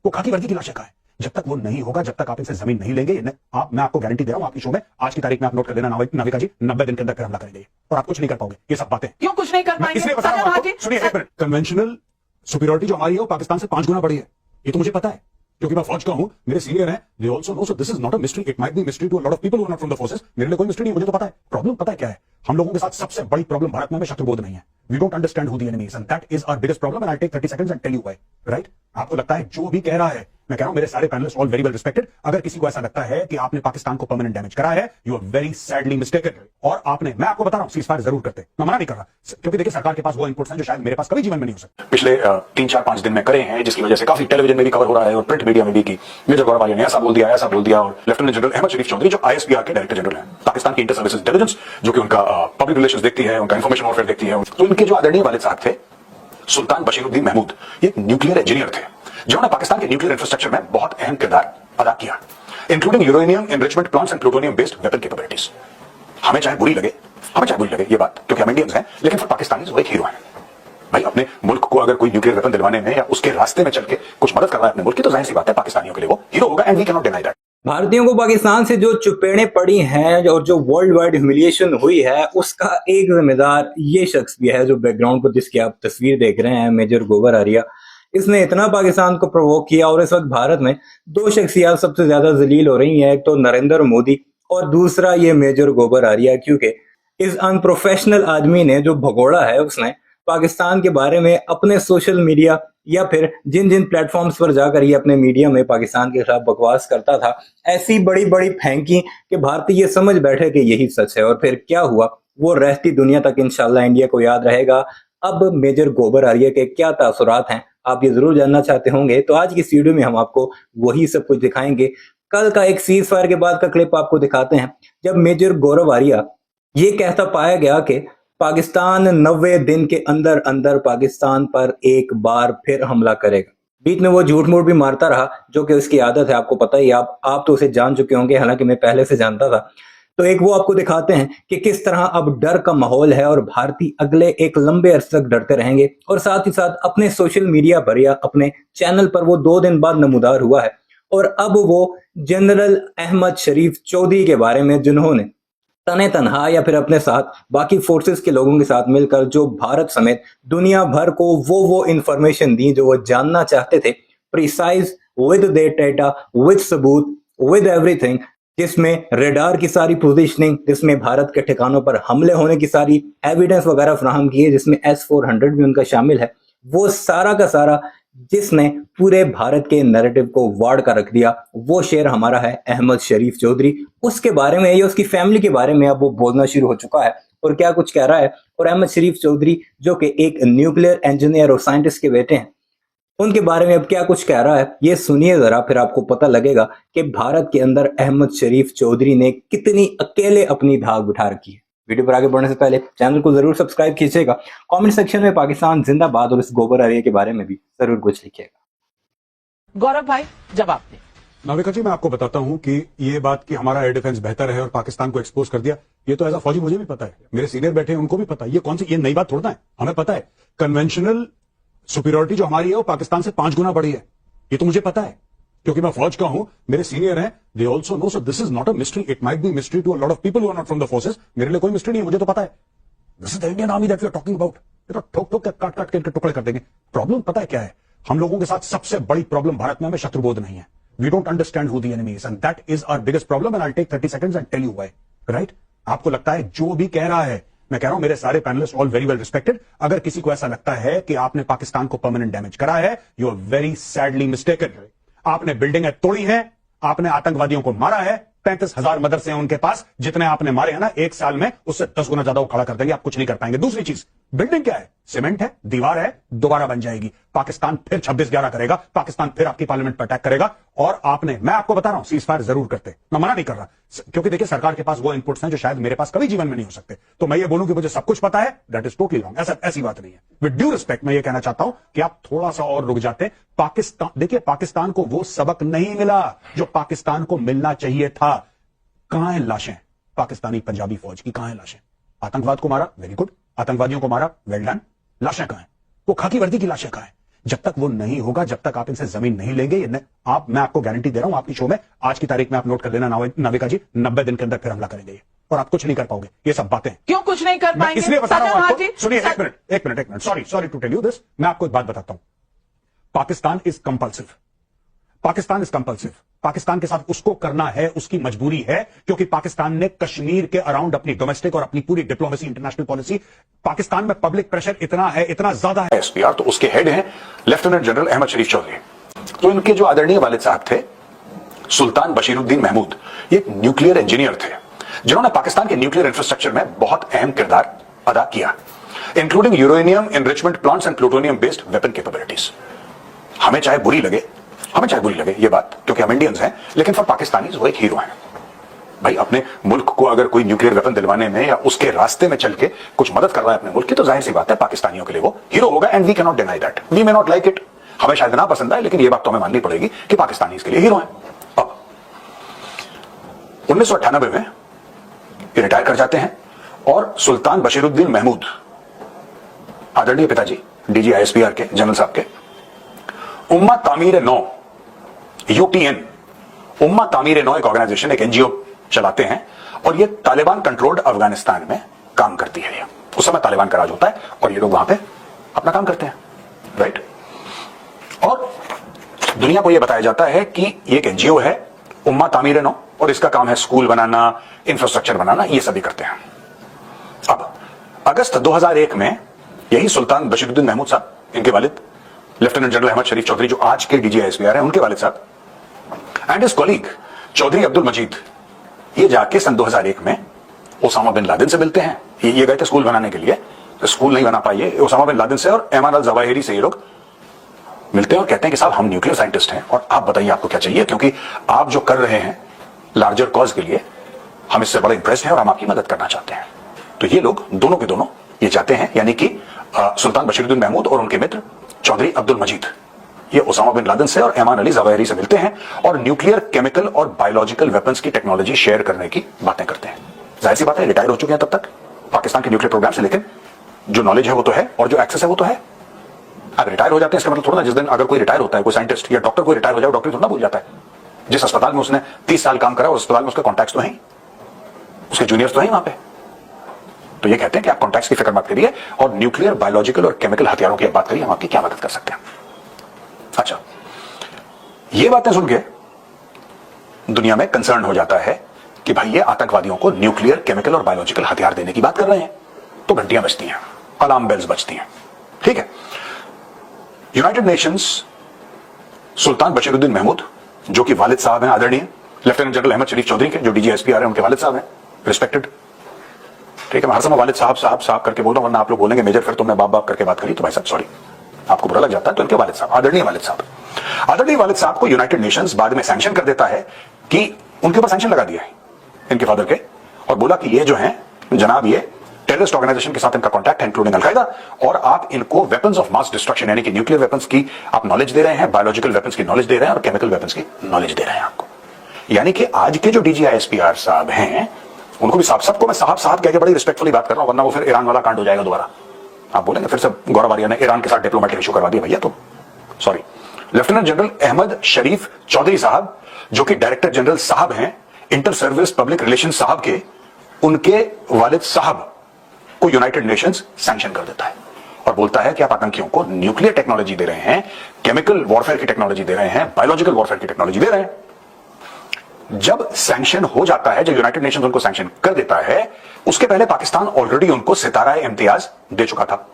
वो खाकी वर्दी की लाशें कहां है? जब तक वो नहीं होगा, जब तक आप इनसे जमीन नहीं लेंगे, मैं आपको गारंटी दे रहा हूं, आपकी शो में आज की तारीख में आप नोट कर लेना नाविका जी, 90 दिन के अंदर फिर हमला करेंगे और आप कुछ नहीं कर पाओगे। ये सब बातें क्यों कुछ नहीं कर पाएंगे? इसलिए बता रहा हूं आपको। सुनिए एक मिनट, कन्वेंशनल सुपीरियरिटी जो हमारी है वो पाकिस्तान से 5 गुना बड़ी है। ये तो मुझे पता है क्योंकि मैं फौज का हूं, मेरे सीनियर हैं, they also know, so this is not a mystery. It might be mystery to a lot of people who are not from the forces. मेरे लिए कोई मिस्ट्री नहीं, मुझे तो पता है। प्रॉब्लम पता है क्या है? हम लोगों के साथ सबसे बड़ी प्रॉब्लम भारत में शत्रुबोध नहीं है। We don't understand who the enemy is and that is our biggest problem and I take 30 seconds and tell you why. Right? आपको लगता है जो भी कह रहा है, मैं कह रहा हूं मेरे सारे panelist all very well respected, अगर किसी को ऐसा लगता है कि आपने पाकिस्तान को परमानेंट डैमेज करा है, you are very sadly mistaken. और आपने, मैं आपको बता रहा हूं, सीज फायर जरूर करते, मैं मना नहीं कर रहा, क्योंकि देखिए सरकार के पास वो इनपुट्स हैं जो शायद मेरे पास कभी जीवन में नहीं हो सकते। पिछले 3-4-5 दिन में करे हैं, जिसकी वजह से काफी टेलीविजन में भी कवर हो रहा है और प्रिंट मीडिया में भी कि मेजर गौरव आर्या ने ऐसा बोल दिया और लेफ्टिनेंट जनरल अहमद शरीफ चौधरी जो ISPR के डायरेक्टर जनरल हैं, पाकिस्तान की इंटर सर्विसेज इंटेलिजेंस, जो कि उनका पब्लिक रिलेशंस देखती है, उनका इंफॉर्मेशन वॉरफेयर देखती है, तो उनके जो आदरणीय वालिद साहब थे सुल्तान बशीरुद्दीन महमूद, ये एक न्यूक्लियर इंजीनियर थे जिन्होंने पाकिस्तान के न्यूक्लियर इंफ्रास्ट्रक्चर में बहुत अहम किरदार अदा किया, including uranium enrichment plants and plutonium based weapon capabilities. हमें चाहे बुरी लगे ये बात, क्योंकि हम इंडियंस हैं, लेकिन फिर पाकिस्तानी वो एक हीरो है भाई। अपने मुल्क को अगर कोई न्यूक्लियर वेपन दिलवाने में या उसके रास्ते में चल के कुछ मदद कर रहा है अपने मुल्क की, तो जाहिर सी बात है पाकिस्तानियों के लिए वो हीरो होगा and we can not deny दैट। भारतीयों को पाकिस्तान से जो चुपेड़ें पड़ी हैं और जो वर्ल्ड वाइड ह्यूमिलिएशन हुई है, उसका एक जिम्मेदार ये शख्स भी है जो बैकग्राउंड पर जिसकी आप तस्वीर देख रहे हैं, मेजर गोबर आर्या। इसने इतना पाकिस्तान को प्रोवोक किया और इस वक्त भारत में 2 शख्सियात सबसे ज्यादा जलील हो रही हैं, एक तो नरेंद्र मोदी और दूसरा ये मेजर गोबर आर्या, क्योंकि इस अनप्रोफेशनल आदमी ने जो भगोड़ा है, उसने पाकिस्तान के बारे में अपने सोशल मीडिया या फिर जिन जिन प्लेटफॉर्म्स पर जाकर ये अपने मीडिया में पाकिस्तान के खिलाफ बकवास करता था, ऐसी बड़ी बड़ी फेंकी कि भारतीय ये समझ बैठे कि यही सच है। और फिर क्या हुआ वो रहती दुनिया तक इंशाल्लाह इंडिया को याद रहेगा। अब मेजर गोबर आर्या के क्या तासुरात हैं, आप ये जरूर जानना चाहते होंगे, तो आज की इस वीडियो में हम आपको वही सब कुछ दिखाएंगे। कल का एक सीज फायर के बाद का क्लिप आपको दिखाते हैं, जब मेजर गौरव आर्या ये कहता पाया गया कि पाकिस्तान 90 दिन के अंदर अंदर पाकिस्तान पर एक बार फिर हमला करेगा। बीच में वो झूठ मूठ भी मारता रहा, जो कि उसकी आदत है, आपको पता ही, आप तो उसे जान चुके होंगे, हालांकि मैं पहले से जानता था। तो एक वो आपको दिखाते हैं कि किस तरह अब डर का माहौल है और भारतीय अगले एक लंबे अरसे तक डरते रहेंगे। और साथ ही साथ अपने सोशल मीडिया पर या अपने चैनल पर वो 2 दिन बाद नमूदार हुआ है। और अब वो जनरल अहमद शरीफ चौधरी के बारे में, जिन्होंने तने तनहा या फिर अपने साथ बाकी फोर्सेस के लोगों के साथ मिलकर जो भारत समेत दुनिया भर को वो इंफॉर्मेशन दी जो वो जानना चाहते थे, प्रिसाइज, विद डेटा, विद सबूत, विद एवरीथिंग, जिसमें रेडार की सारी पोजीशनिंग, जिसमें भारत के ठिकानों पर हमले होने की सारी एविडेंस वगैरह फराहम की है, जिसमें S-400 भी उनका शामिल है। वो सारा का सारा जिसने पूरे भारत के नैरेटिव को वाड़ कर रख दिया, वो शेर हमारा है अहमद शरीफ चौधरी। उसके बारे में या उसकी फैमिली के बारे में अब वो बोलना शुरू हो चुका है और क्या कुछ कह रहा है। और अहमद शरीफ चौधरी जो कि एक न्यूक्लियर इंजीनियर और साइंटिस्ट के बेटे हैं, उनके बारे में अब क्या कुछ कह रहा है, ये सुनिए जरा, फिर आपको पता लगेगा कि भारत के अंदर अहमद शरीफ चौधरी ने कितनी अकेले अपनी धाक बिठा रखी है। वीडियो पर आगे बढ़ने से पहले चैनल को जरूर सब्सक्राइब कीजिएगा। कमेंट सेक्शन में पाकिस्तान जिंदाबाद और इस गोबर आर्या के बारे में भी जरूर कुछ लिखिएगा। गौरव भाई, जवाब दें। नाविका जी, मैं आपको बताता हूं कि ये बात कि हमारा एयर डिफेंस बेहतर है और पाकिस्तान को एक्सपोज कर दिया, ये तो एज अ फौजी मुझे भी पता है, मेरे सीनियर बैठे हैं उनको भी पता है। ये नई बात थोड़ा है, हमें पता है कन्वेंशनल सुपीरियरिटी जो हमारी है वो पाकिस्तान से 5 गुना बड़ी है। ये तो मुझे पता है क्योंकि मैं फौज का हूं, मेरे सीनियर हैं, they also know, so this is not a mystery. It might be mystery to a lot of people who are not from the forces. मेरे लिए कोई मिस्ट्री नहीं है, मुझे तो पता है। This is the Indian army that we are talking about. ये तो ठोक के काट के टुकड़े कर देंगे। प्रॉब्लम पता है क्या है? हम लोगों के साथ सबसे बड़ी प्रॉब्लम भारत में हमें शत्रुबोध नहीं है। We don't understand who the enemy is and that is our biggest problem and I take 30 seconds and tell you why. Right? आपको लगता है जो भी कह रहा है, मैं कह रहा हूं मेरे सारे panelist all very well respected, अगर किसी को ऐसा लगता है कि आपने पाकिस्तान को परमानेंट डैमेज करा है, you are very sadly mistaken. आपने बिल्डिंगें तोड़ी हैं, आपने आतंकवादियों को मारा है, 35,000 मदरसे हैं उनके पास, जितने आपने मारे हैं ना, 1 साल में उससे 10 गुना ज्यादा वो खड़ा कर देंगे, आप कुछ नहीं कर पाएंगे। दूसरी चीज, बिल्डिंग क्या है? सीमेंट है, दीवार है, दोबारा बन जाएगी। पाकिस्तान फिर 26/11 करेगा, पाकिस्तान फिर आपकी पार्लियामेंट पर अटैक करेगा। और आपने, मैं आपको बता रहा हूं, सीज फायर जरूर करते, मैं मना नहीं कर रहा, क्योंकि देखिए सरकार के पास वो इनपुट्स हैं जो शायद मेरे पास कभी जीवन में नहीं हो सकते। तो मैं ये बोलूं कि मुझे सब कुछ पता है, दैट इज टोटली रॉन्ग। ऐसी बात नहीं है। विद ड्यू रिस्पेक्ट मैं ये कहना चाहता हूं कि आप थोड़ा सा और रुक जाते। पाकिस्तान, देखिए पाकिस्तान को वो सबक नहीं मिला जो पाकिस्तान को मिलना चाहिए था। कहां है लाशें पाकिस्तानी पंजाबी फौज की? कहां है लाशें? आतंकवाद को मारा, वेरी गुड, आतंकवादियों को मारा, वेल डन। लाशें कहां है? वो खाकी वर्दी की लाशें कहां है? जब तक वो नहीं होगा, जब तक आप इनसे जमीन नहीं लेंगे, मैं आपको गारंटी दे रहा हूं, आपकी शो में आज की तारीख में आप नोट कर लेना नाविका जी, 90 दिन के अंदर फिर हमला करेंगे ये, और आप कुछ नहीं कर पाओगे। ये सब बातें क्यों कुछ नहीं कर मैं पाएंगे? इसलिए बता रहा हूं सजन आपको। हाजी, सुनिए, एक minute, sorry to tell you this. मैं आपको एक बात बताता हूं। पाकिस्तान इज कंपल्सिव, पाकिस्तान के साथ उसको करना है, उसकी मजबूरी है, क्योंकि पाकिस्तान ने कश्मीर के अराउंड अपनी डोमेस्टिक और अपनी पूरी डिप्लोमेसी, इंटरनेशनल पॉलिसी, पाकिस्तान में पब्लिक प्रेशर इतना है, इतना ज्यादा है। एसपीआर तो उसके हेड हैं लेफ्टिनेंट जनरल अहमद शरीफ चौधरी। तो इनके जो आदरणीय वालिद साहब थे सुल्तान बशीरुद्दीन महमूद, ये एक न्यूक्लियर इंजीनियर थे जिन्होंने पाकिस्तान के न्यूक्लियर इंफ्रास्ट्रक्चर में बहुत अहम किरदार अदा किया, including uranium enrichment plants and plutonium based weapon capabilities. हमें चाहे बुरी लगे ये बात, क्योंकि हम इंडियंस हैं, लेकिन फॉर पाकिस्तानीज वो एक हीरो हैं। भाई अपने मुल्क को अगर कोई न्यूक्लियर वेपन दिलवाने में या उसके रास्ते में चल के कुछ मदद कर रहा है अपने मुल्क की, तो जाहिर सी बात है पाकिस्तानियों के लिए वो हीरो होगा, and we can not deny that. We may not like it, हमें शायद ना पसंद आए, लेकिन ये बात तो हमें माननी पड़ेगी कि पाकिस्तानी इसके लिए हीरो हैं। अब 1998 में ये रिटायर कर जाते हैं और सुल्तान बशीरुद्दीन महमूद, आदरणीय पिताजी डीजी आईएसपीआर के जनरल साहब के, उम्मा तामीर नौ, यूटीएन, उम्मा तामीर नौ एक ऑर्गेनाइजेशन, एक एनजीओ चलाते हैं, और ये तालिबान कंट्रोल्ड अफगानिस्तान में काम करती है। ये उस समय तालिबान का राज होता है और ये लोग वहां पे अपना काम करते हैं, राइट। और दुनिया को यह बताया जाता है कि ये एक एनजीओ है उम्मा तामीर नौ, और इसका काम है स्कूल बनाना, इंफ्रास्ट्रक्चर बनाना, ये सभी करते हैं। अब अगस्त 2001 में यही सुल्तान बशीरुद्दीन महमूद साहब, इनके वालिद लेफ्टिनेंट जनरल अहमद शरीफ चौधरी जो आज के डीजी आईएसपीआर हैं, उनके वालिद साहब and his colleague Chaudhry Abdul Majeed, ये जाके सन 2001 में ओसामा बिन लादेन से मिलते हैं। ये गए थे स्कूल बनाने के लिए, तो स्कूल नहीं बना पाए ओसामा बिन लादेन से, और ऐमान अल जवाहिरी से ये लोग मिलते हैं और कहते हैं कि साहब हम न्यूक्लियर साइंटिस्ट हैं और आप बताइए आपको क्या चाहिए, क्योंकि आप जो कर रहे हैं लार्जर कॉज के लिए हम इससे बड़ा इंप्रेस्ड हैं और हम आपकी मदद करना चाहते हैं। तो ये लोग दोनों के दोनों ये चाहते हैं, यानी कि सुल्तान बशीरुद्दीन महमूद और उनके मित्र चौधरी अब्दुल मजीद, ये ओसामा बिन लादेन से और ऐमान अली जवाहिरी से मिलते हैं और न्यूक्लियर, केमिकल और बायोलॉजिकल वेपन्स की टेक्नोलॉजी शेयर करने की बातें करते हैं। जाहिर सी बात है रिटायर हो चुके हैं तब तक पाकिस्तान के न्यूक्लियर प्रोग्राम से, लेकिन जो नॉलेज है वो तो है और जो एक्सेस है वो तो है। अब रिटायर हो जाते हैं इसका मतलब थोड़ा ना, जिस दिन अगर कोई रिटायर होता है, कोई साइंटिस्ट या डॉक्टर कोई रिटायर हो जाए, डॉक्टर थोड़ा भूल जाता है। जिस अस्पताल में उसने 30 साल काम करा, उस अस्पताल में उसके कॉन्टैक्ट्स तो हैं, उसके जूनियर्स तो हैं वहां पे। तो ये कहते हैं कि आप कॉन्टैक्ट्स की फिक्र मत करिए और न्यूक्लियर, बायोलॉजिकल और केमिकल हथियारों की बात करिए, हम आपकी क्या मदद कर सकते हैं। अच्छा, ये बातें सुन के दुनिया में कंसर्न हो जाता है कि भाई ये आतंकवादियों को न्यूक्लियर, केमिकल और बायोलॉजिकल हथियार देने की बात कर रहे हैं, तो घंटियां बजती हैं, अलार्म बेल्स बजती हैं, ठीक है। यूनाइटेड नेशंस सुल्तान बशीरुद्दीन महमूद, जो कि वालिद साहब हैं आदरणीय लेफ्टिनेंट जनरल अहमद शरीफ चौधरी के, जो डीजी एसपीआर हैं, उनके वालिद साहब हैं, रिस्पेक्टेड, ठीक है। मैं हर समय वालिद साहब साहब साहब करके बोल रहा हूं, वरना आप लोग बोलेंगे मेजर फिर तुमने बाप बाप करके बात करी, तो भाई साहब सॉरी, आपको बुरा लग जाता है। तो इनके वालिद साहब, आदरणीय वालिद साहब को यूनाइटेड नेशंस बाद में सैंक्शन कर देता है कि उनके ऊपर सैंक्शन लगा दिया है इनके फादर के, और बोला कि ये जो है जनाब, ये टेररिस्ट ऑर्गेनाइजेशन के साथ इनका कॉन्टैक्ट है, इंक्लूडिंग अलकायदा, और आप इनको वेपन्स ऑफ मास डिस्ट्रक्शन यानी कि न्यूक्लियर वेपन्स की आप नॉलेज दे रहे हैं, बायोलॉजिकल वेपन्स की नॉलेज दे रहे हैं और केमिकल वेपन्स की नॉलेज दे रहे हैं आपको। यानी कि आज के जो डीजी आईएसपीआर साहब हैं, उनको भी सबको मैं साहब साहब कह के बड़ी रिस्पेक्टफुली बात कर रहा हूं, वरना वो फिर ईरान वाला कांड हो जाएगा दोबारा। आप बोलेंगे फिर से गौरव आर्या ने ईरान के साथ डिप्लोमेटिक इशू करवा दिया, भैया तो sorry. Lieutenant general Ahmed Sharif Chaudhary साहब, जो कि डायरेक्टर जनरल साहब हैं इंटर सर्विस पब्लिक रिलेशन साहब के, उनके वालिद साहब को यूनाइटेड नेशंस सैंक्शन कर देता है और बोलता है कि आप आतंकियों को न्यूक्लियर टेक्नोलॉजी दे रहे हैं, केमिकल वॉरफेयर की टेक्नोलॉजी दे रहे हैं, बायोलॉजिकल वॉरफेयर की टेक्नोलॉजी दे रहे हैं। जब सैंक्शन हो जाता है, जब यूनाइटेड नेशंस उनको सैंक्शन कर देता है, उसके पहले पाकिस्तान ऑलरेडी उनको सितारा इम्तियाज दे चुका था।